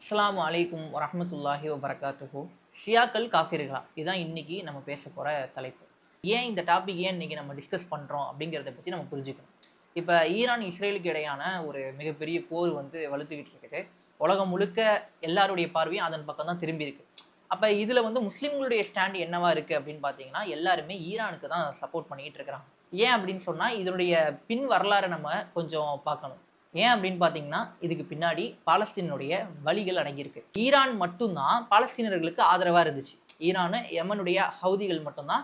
அஸ்ஸலாமு அலைக்கும் வரஹ்மத்துல்லாஹி வபரகாத்துஹு. ஷியாக்கள் காஃபிர்களா? இதுதான் இன்னைக்கு நம்ம பேச போகிற தலைப்பு. ஏன் இந்த டாபிக் இன்னைக்கு நம்ம டிஸ்கஸ் பண்ணுறோம் அப்படிங்கிறத பற்றி நம்ம புரிஞ்சுக்கணும். இப்போ ஈரான் இஸ்ரேலுக்கு இடையான ஒரு மிகப்பெரிய போர் வலுத்துக்கிட்டு இருக்குது. உலகம் முழுக்க எல்லாருடைய பார்வையும் அதன் பக்கம் தான் திரும்பி இருக்கு. அப்போ இதில் முஸ்லீம்களுடைய ஸ்டாண்ட் என்னவா இருக்குது அப்படின்னு பார்த்தீங்கன்னா, எல்லாருமே ஈரானுக்கு தான் சப்போர்ட் பண்ணிக்கிட்டு இருக்கிறாங்க. ஏன் அப்படின்னு சொன்னால் இதனுடைய பின் வரலாறு நம்ம கொஞ்சம் பார்க்கணும். ஏன் அப்படின்னு பார்த்தீங்கன்னா, இதுக்கு பின்னாடி பாலஸ்தீனுடைய வழிகள் அடங்கியிருக்கு. ஈரான் மட்டும்தான் பாலஸ்தீனர்களுக்கு ஆதரவாக இருந்துச்சு. ஈரானு யமனுடைய ஹவுதிகள் மட்டும்தான்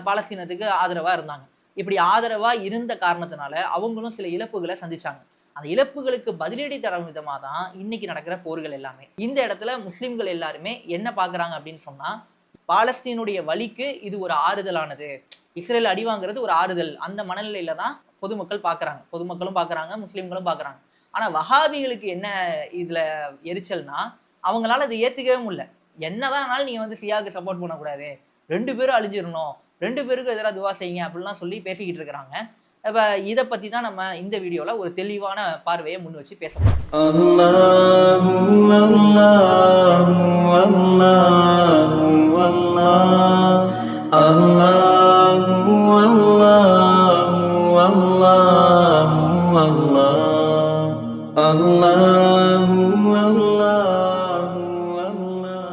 பாலஸ்தீனத்துக்கு ஆதரவாக இருந்தாங்க. இப்படி ஆதரவாக இருந்த காரணத்தினால அவங்களும் சில இழப்புகளை சந்திச்சாங்க. அந்த இழப்புகளுக்கு பதிலடி தரும் விதமாக தான் இன்னைக்கு நடக்கிற போர்கள் எல்லாமே. இந்த இடத்துல முஸ்லிம்கள் எல்லாருமே என்ன பார்க்குறாங்க அப்படின்னு சொன்னால், பாலஸ்தீனுடைய வழிக்கு இது ஒரு ஆறுதலானது, இஸ்ரேல் அடி வாங்குறது ஒரு ஆறுதல், அந்த மனநிலையில தான் பொதுமக்களும் பார்க்குறாங்க, முஸ்லீம்களும் பார்க்குறாங்க. ஆனால் வஹாபிகளுக்கு என்ன இதில் எரிச்சல்னா, அவங்களால அதை ஏற்றுக்கவே முடியல. என்னதான் ஆனாலும் நீங்கள் சியாவுக்கு சப்போர்ட் பண்ணக்கூடாது, 2 பேரும் அழிஞ்சிடணும், 2 பேருக்கும் எதிராக துவா செய்யுங்க அப்படிலாம் சொல்லி பேசிக்கிட்டு இருக்கிறாங்க. இப்போ இதை பற்றி தான் நம்ம இந்த வீடியோவில் ஒரு தெளிவான பார்வையை முன் வச்சு பேச போகிறோம். அல்லாஹு அல்லாஹு அல்லாஹு அல்லாஹ் அல்லாஹு அல்லாஹு அல்லாஹு அல்லாஹ் அல்லாஹு அல்லாஹு அல்லாஹ்.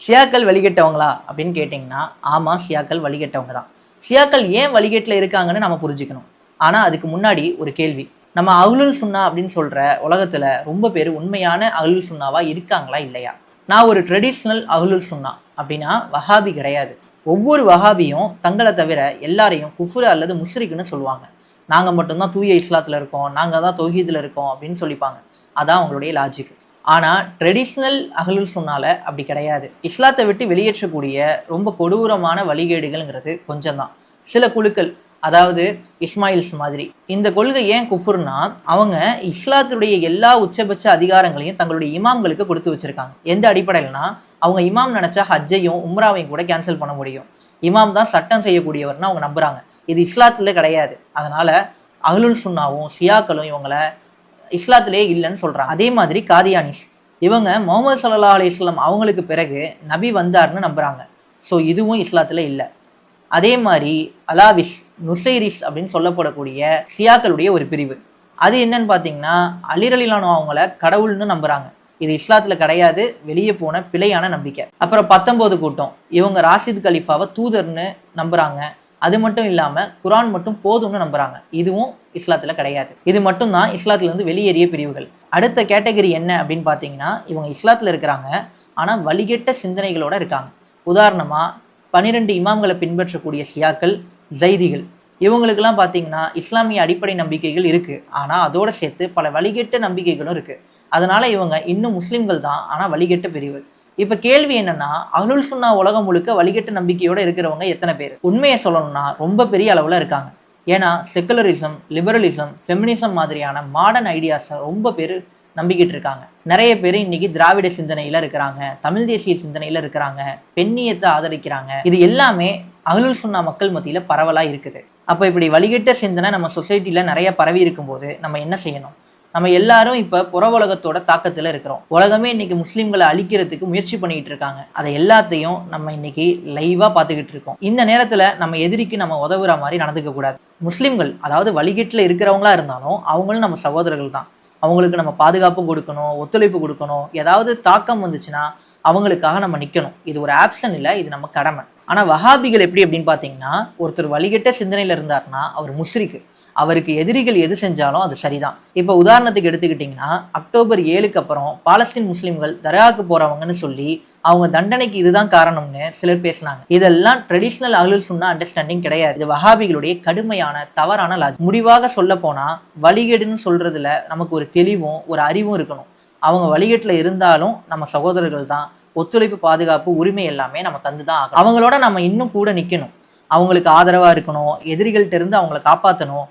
ஷியாக்கள் வழிகட்டவங்களா அப்படின்னு கேட்டிங்கன்னா, ஆமாம், ஷியாக்கள் வழிகட்டவங்க தான். ஷியாக்கள் ஏன் வழிகேட்டில் இருக்காங்கன்னு நம்ம புரிஞ்சுக்கணும். ஆனால் அதுக்கு முன்னாடி ஒரு கேள்வி. நம்ம அஹ்லுல் சுன்னா அப்படின்னு சொல்கிற உலகத்தில் ரொம்ப பேர் உண்மையான அஹ்லுல் சுன்னாவாக இருக்காங்களா இல்லையா? நான் ஒரு ட்ரெடிஷ்னல் அஹ்லுல் சுன்னா அப்படின்னா வஹாபி கிடையாது. ஒவ்வொரு வஹாபியும் தங்களை தவிர எல்லாரையும் குஃப்ரு அல்லது முஷ்ரிக்குன்னு சொல்லுவாங்க. நாங்கள் மட்டும்தான் தூய இஸ்லாத்தில் இருக்கோம், நாங்கள் தான் தௌஹீதில் இருக்கோம் அப்படின்னு சொல்லிப்பாங்க. அதான் அவங்களுடைய லாஜிக். ஆனால் ட்ரெடிஷ்னல் அஹ்லுல் சுன்னால அப்படி கிடையாது. இஸ்லாத்தை விட்டு வெளியேற்றக்கூடிய ரொம்ப கொடூரமான வழிகேடுகள்ங்கிறது கொஞ்சம் தான். சில குழுக்கள், அதாவது இஸ்மாயில்ஸ் மாதிரி. இந்த கொள்கை ஏன் குஃபுர்னா, அவங்க இஸ்லாத்துடைய எல்லா உச்சபட்ச அதிகாரங்களையும் தங்களுடைய இமாம்களுக்கு கொடுத்து வச்சிருக்காங்க. எந்த அடிப்படையில்னா, அவங்க இமாம் நினைச்சா ஹஜ்ஜையும் உம்ராவையும் கூட கேன்சல் பண்ண முடியும். இமாம் தான் சட்டம் செய்யக்கூடியவர்னு அவங்க நம்புறாங்க. இது இஸ்லாத்துல கிடையாது. அதனால அஹ்லுல் சுன்னாவும் ஷியாக்களும் இவங்கள இஸ்லாத்திலே இல்லைன்னு சொல்றாங்க. அதே மாதிரி காதியானிஸ், இவங்க முகமது ஸல்லல்லாஹு அலைஹி வஸல்லம் அவங்களுக்கு பிறகு நபி வந்தார்னு நம்புறாங்க. ஸோ இதுவும் இஸ்லாத்துல இல்லை. அதே மாதிரி அலாவிஸ், நுசைரிஸ் அப்படின்னு சொல்லப்படக்கூடிய ஷியாக்களுடைய ஒரு பிரிவு. அது என்னன்னு பார்த்தீங்கன்னா, அலி ரலியல்லாஹு அவங்கள கடவுள்னு நம்புறாங்க. இது இஸ்லாத்துல கிடையாது, வெளியே போன பிழையான நம்பிக்கை. அப்புறம் 19 கூட்டம், இவங்க ராஷித் கலீஃபாவை தூதர்னு நம்புறாங்க. அது மட்டும் இல்லாமல் குரான் மட்டும் போதும்னு நம்புறாங்க. இதுவும் இஸ்லாத்தில் கிடையாது. இது மட்டும் தான் இஸ்லாத்துலேருந்து வெளியேறிய பிரிவுகள். அடுத்த கேட்டகரி என்ன அப்படின்னு பார்த்தீங்கன்னா, இவங்க இஸ்லாத்தில் இருக்கிறாங்க, ஆனால் வழிகெட்ட சிந்தனைகளோடு இருக்காங்க. உதாரணமாக 12 இமாம்களை பின்பற்றக்கூடிய ஷியாக்கள், ஜைதிகள், இவங்களுக்கெல்லாம் பார்த்தீங்கன்னா இஸ்லாமிய அடிப்படை நம்பிக்கைகள் இருக்குது, ஆனால் அதோடு சேர்த்து பல வழிகெட்ட நம்பிக்கைகளும் இருக்குது. அதனால இவங்க இன்னும் முஸ்லீம்கள் தான், ஆனால் வழிகெட்ட பிரிவு. இப்ப கேள்வி என்னன்னா, அஹ்லுல் சுன்னா உலகம் முழுக்க வழிகெட்ட நம்பிக்கையோட இருக்கிறவங்க எத்தனை பேர்? உண்மையை சொல்லணும்னா ரொம்ப பெரிய அளவுல இருக்காங்க. ஏன்னா செக்குலரிசம், லிபரலிசம், ஃபெமினிசம் மாதிரியான மாடர்ன் ஐடியாஸை ரொம்ப பேர் நம்பிக்கிட்டு இருக்காங்க. நிறைய பேர் இன்னைக்கு திராவிட சிந்தனையில இருக்கிறாங்க, தமிழ் தேசிய சிந்தனையில இருக்கிறாங்க, பெண்ணியத்தை ஆதரிக்கிறாங்க. இது எல்லாமே அஹ்லுல் சுன்னா மக்கள் மத்தியில பரவலா இருக்குது. அப்ப இப்படி வழிகெட்ட சிந்தனை நம்ம சொசைட்டில நிறைய பரவி இருக்கும்போது நம்ம என்ன செய்யணும்? நம்ம எல்லாரும் இப்ப புற உலகத்தோட தாக்கத்துல இருக்கிறோம். உலகமே இன்னைக்கு முஸ்லிம்களை அழிக்கிறதுக்கு முயற்சி பண்ணிட்டு இருக்காங்க. அதை எல்லாத்தையும் நம்ம இன்னைக்கு லைவா பார்த்துக்கிட்டு இருக்கோம். இந்த நேரத்துல நம்ம எதிரிக்கு நம்ம உதவுற மாதிரி நடந்துக்க கூடாது. முஸ்லிம்கள், அதாவது வழிகேட்டுல இருக்கிறவங்களா இருந்தாலும் அவங்களும் நம்ம சகோதரர்கள் தான். அவங்களுக்கு நம்ம பாதுகாப்பு கொடுக்கணும், ஒத்துழைப்பு கொடுக்கணும். ஏதாவது தாக்கம் வந்துச்சுன்னா அவங்களுக்காக நம்ம நிக்கணும். இது ஒரு ஆப்ஷன் இல்லை, இது நம்ம கடமை. ஆனா வஹாபிகள் எப்படி அப்படின்னு பாத்தீங்கன்னா, ஒருத்தர் வழிகெட்ட சிந்தனையில இருந்தாருன்னா அவர் முஷ்ரிக்கு. அவருக்கு எதிரிகள் எது செஞ்சாலும் அது சரிதான். இப்போ உதாரணத்துக்கு எடுத்துக்கிட்டிங்கன்னா, அக்டோபர் 7க்கு அப்புறம் பாலஸ்தீன் முஸ்லீம்கள் தர்காவுக்கு போறவங்கன்னு சொல்லி அவங்க தண்டனைக்கு இதுதான் காரணம்னு சிலர் பேசினாங்க. இதெல்லாம் ட்ரெடிஷ்னல் அஹ்லுல் சுன்னா அண்டர்ஸ்டாண்டிங் கிடையாது. இது வஹாபிகளுடைய கடுமையான தவறான லாஜிக். முடிவாக சொல்ல போனா, வழிகேடுன்னு சொல்றதுல நமக்கு ஒரு தெளிவும் ஒரு அறிவும் இருக்கணும். அவங்க வழிகேட்டுல இருந்தாலும் நம்ம சகோதரர்கள் தான். ஒத்துழைப்பு, பாதுகாப்பு, உரிமை எல்லாமே நம்ம தந்துதான் ஆகணும். அவங்களோட நம்ம இன்னும் கூட நிக்கணும். அவங்களுக்கு ஆதரவா இருக்கணும், எதிரிகள்ட்ட இருந்து அவங்கள காப்பாற்றணும்,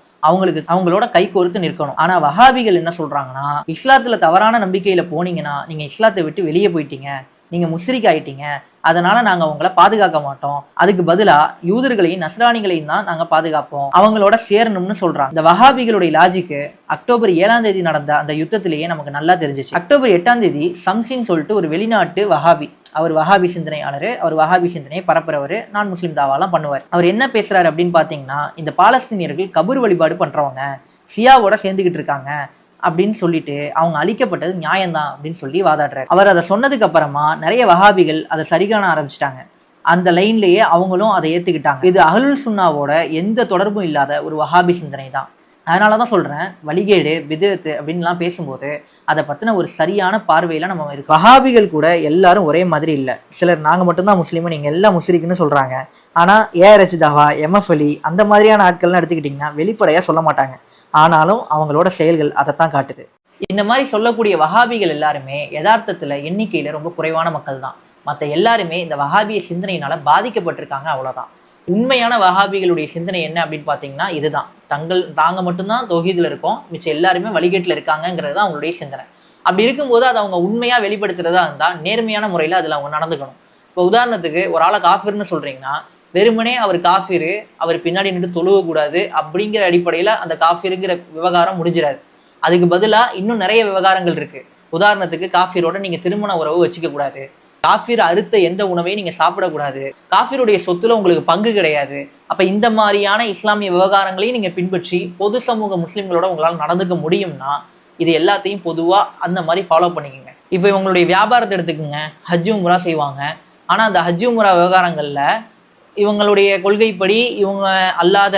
அவங்களோட கை கோர்த்து நிற்கணும். ஆனா வஹாபிகள் என்ன சொல்றாங்கன்னா, இஸ்லாத்துல தவறான நம்பிக்கையில போனீங்கன்னா நீங்க இஸ்லாத்தை விட்டு வெளியே போயிட்டீங்க, நீங்க முஸ்ரிக் ஆயிட்டீங்க, அதனால நாங்க உங்களை பாதுகாக்க மாட்டோம், அதுக்கு பதிலா யூதர்களையும் நஸ்ரானிகளையும் தான் நாங்க பாதுகாப்போம், அவங்களோட சேரணும்னு சொல்றாங்க. இந்த வஹாபிகளுடைய லாஜிக்கு அக்டோபர் 7ஆம் தேதி நடந்த அந்த யுத்தத்திலேயே நமக்கு நல்லா தெரிஞ்சிச்சு. அக்டோபர் 8ஆம் தேதி சம்சின்னு சொல்லிட்டு ஒரு வெளிநாட்டு வஹாபி, அவர் வஹாபி சிந்தனையாளர், அவர் வஹாபி சிந்தனையை பரப்புறவர், நான் முஸ்லீம் தாவாலாம் பண்ணுவார். அவர் என்ன பேசுறாரு அப்படின்னு பாத்தீங்கன்னா, இந்த பாலஸ்தீனியர்கள் கபூர் வழிபாடு பண்றவங்க, ஷியாவோட சேர்ந்துகிட்டு இருக்காங்க அப்படின்னு சொல்லிட்டு அவங்க அழிக்கப்பட்டது நியாயம்தான் அப்படின்னு சொல்லி வாதாடுறாரு. அவர் அதை சொன்னதுக்கு அப்புறமா நிறைய வஹாபிகள் அதை சரி காண ஆரம்பிச்சிட்டாங்க. அந்த லைன்லயே அவங்களும் அதை ஏத்துக்கிட்டாங்க. இது அஹ்லுல் சுன்னாவோட எந்த தொடர்பும் இல்லாத ஒரு வஹாபி சிந்தனை தான். அதனாலதான் சொல்றேன், வழிகேடு பித்அத் அப்படின்லாம் பேசும்போது அதை பத்தின ஒரு சரியான பார்வையில நம்ம இருக்கு. வஹாபிகள் கூட எல்லாரும் ஒரே மாதிரி இல்லை. சிலர் நாங்க மட்டும்தான் முஸ்லீம், நீங்க எல்லாம் முஸ்லிக்குன்னு சொல்றாங்க. ஆனா ஏஆர் ரச்சிதாவா, எம்எஃப் அலி அந்த மாதிரியான ஆட்கள்லாம் எடுத்துக்கிட்டீங்கன்னா வெளிப்படையா சொல்ல மாட்டாங்க. ஆனாலும் அவங்களோட செயல்கள் அதைத்தான் காட்டுது. இந்த மாதிரி சொல்லக்கூடிய வஹாபிகள் எல்லாருமே யதார்த்தத்துல எண்ணிக்கையில ரொம்ப குறைவான மக்கள் தான். மற்ற எல்லாருமே இந்த வஹாபிய சிந்தனையினால பாதிக்கப்பட்டிருக்காங்க, அவ்வளவுதான். உண்மையான வஹாபிகளுடைய சிந்தனை என்ன அப்படின்னு பாத்தீங்கன்னா இதுதான். தாங்க மட்டும்தான் தௌஹீதுல இருக்கோம், மிச்சம் எல்லாருமே வழிகேட்டுல இருக்காங்கிறது தான் அவங்களுடைய சிந்தனை. அப்படி இருக்கும்போது அதை அவங்க உண்மையா வெளிப்படுத்துறதா இருந்தா நேர்மையான முறையில அதுல அவங்க நடந்துக்கணும். இப்போ உதாரணத்துக்கு ஒரு ஆளை காஃபிர்னு சொல்றீங்கன்னா, வெறுமனே அவர் காஃபிரு, அவர் பின்னாடி நின்று தொழுவக்கூடாது அப்படிங்கிற அடிப்படையில அந்த காஃபிருங்கிற விவகாரம் முடிஞ்சிடாது. அதுக்கு பதிலா இன்னும் நிறைய விவகாரங்கள் இருக்கு. உதாரணத்துக்கு காஃபிரோட நீங்க திருமண உறவு வச்சுக்க கூடாது, காஃபிர் அறுத்த எந்த உணவையும் நீங்க சாப்பிடக்கூடாது, காஃபிருடைய சொத்துல உங்களுக்கு பங்கு கிடையாது. அப்ப இந்த மாதிரியான இஸ்லாமிய விவகாரங்களையும் நீங்க பின்பற்றி பொது சமூக முஸ்லிம்களோட உங்களால் நடந்துக்க முடியும்னா இது எல்லாத்தையும் பொதுவா அந்த மாதிரி ஃபாலோ பண்ணிக்கோங்க. இப்போ இவங்களுடைய வியாபாரத்தை எடுத்துக்கோங்க, ஹஜ் உம்ரா செய்வாங்க. ஆனா அந்த ஹஜ் உம்ரா விவகாரங்கள்ல இவங்களுடைய கொள்கைப்படி இவங்க அல்லாத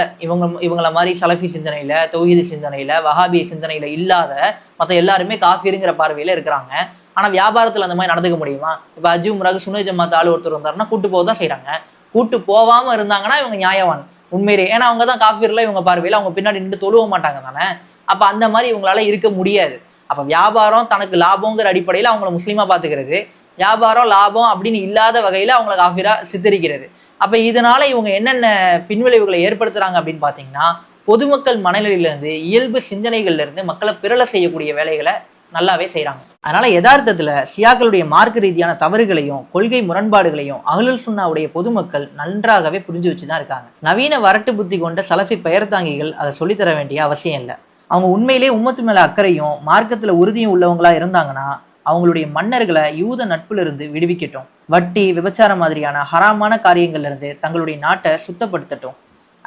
இவங்கள மாதிரி சலஃபி சிந்தனையில, தௌஹீது சிந்தனையில, வஹாபிய சிந்தனையில இல்லாத மற்ற எல்லாருமே காஃபிருங்கிற பார்வையில இருக்கிறாங்க. ஆனா வியாபாரத்துல அந்த மாதிரி நடந்துக்க முடியுமா? இப்ப ஹஜ் உம்ராக்கு சுன்னத் ஜமாத் ஆள் ஒருத்தர் வந்தாருன்னா கூட்டு போக தான் செய்யறாங்க. கூட்டு போகாம இருந்தாங்கன்னா இவங்க நியாயவான் உண்மையிலே. ஏன்னா அவங்க தான் காஃபிர்ல இவங்க பார்வையில அவங்க பின்னாடி நின்று தொழுவ மாட்டாங்க தானே. அப்ப அந்த மாதிரி இவங்களால இருக்க முடியாது. அப்ப வியாபாரம் தனக்கு லாபங்கிற அடிப்படையில அவங்கள முஸ்லீமா பாத்துக்கிறது, வியாபாரம் லாபம் அப்படின்னு இல்லாத வகையில அவங்களை காஃபிரா சித்தரிக்கிறது. அப்ப இதனால இவங்க என்னென்ன பின்விளைவுகளை ஏற்படுத்துறாங்க அப்படின்னு பாத்தீங்கன்னா, பொதுமக்கள் மனநிலையில இருந்து இயல்பு சிந்தனைகள்ல இருந்து மக்களை பிறல செய்யக்கூடிய வேலைகளை நல்லாவே செய்யறாங்க. அதனால யதார்த்தத்துல ஷியாக்களுடைய மார்க்க ரீதியான தவறுகளையும் கொள்கை முரண்பாடுகளையும் அஹ்லுல் சுன்னாவுடைய பொதுமக்கள் நன்றாகவே புரிஞ்சு வச்சுதான் இருக்காங்க. நவீன வரட்டு புத்தி கொண்ட சலஃபி பெயர் தாங்கிகள் அதை சொல்லித்தர வேண்டிய அவசியம் இல்லை. அவங்க உண்மையிலே உம்மத்து மேல அக்கறையும் மார்க்கத்துல உறுதியும் உள்ளவங்களா இருந்தாங்கன்னா அவங்களுடைய மன்னர்களை யூத நட்புல இருந்து விடுவிக்கட்டும், வட்டி விபச்சாரம் மாதிரியான ஹராமான காரியங்கள்ல இருந்து தங்களுடைய நாட்டை சுத்தப்படுத்தட்டும்,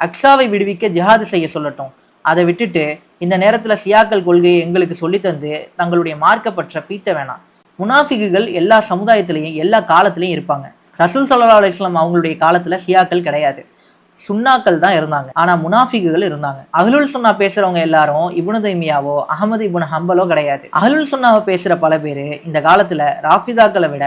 அக்ஸாவை விடுவிக்க ஜிஹாது செய்ய சொல்லட்டும். அதை விட்டுட்டு இந்த நேரத்துல சியாக்கள் கொள்கையை எங்களுக்கு சொல்லி தந்து தங்களுடைய மார்க்கப்பற்ற பீத்த வேணாம். முனாஃபிக்குகள் எல்லா சமுதாயத்திலையும் எல்லா காலத்திலையும் இருப்பாங்க. ரசூல் ஸல்லல்லாஹு அலைஹி வஸல்லம் அவங்களுடைய காலத்துல சியாக்கள் கிடையாது, சுன்னாக்கள் தான் இருந்தாங்க. ஆனா முனாஃபிக்குகள் இருந்தாங்க. அஹ்லுல் சுன்னா பேசுறவங்க எல்லாரும் இப்னு தைமியாவோ அஹமது இப்னு ஹம்பலோ கிடையாது. அஹ்லுல் சுன்னாவை பேசுற பல பேரு இந்த காலத்துல ராஃபிதாக்களை விட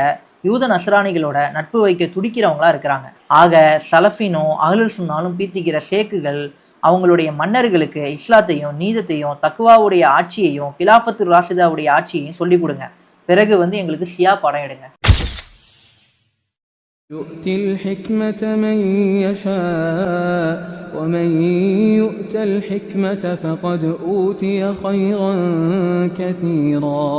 யூத நஸ்ரானிகளோட நட்பு வைக்க துடிக்கிறவங்களா இருக்கிறாங்க. ஆக சலஃபினும் அஹ்லுல் சுன்னாலும் பீத்திக்கிற ஷேக்குகள் அவங்களுடைய மன்னர்களுக்கு இஸ்லாத்தையும் நீதத்தையும் தக்வாவுடைய ஆட்சியையும் கிலாஃபத்துர் ராஷிதாவுடைய ஆட்சியையும் சொல்லி கொடுங்க. பிறகு எங்களுக்கு சியா படம் எடுங்க. يؤتي الحكمة من يشاء ومن يؤت الحكمة فقد أوتي خيرا كثيرا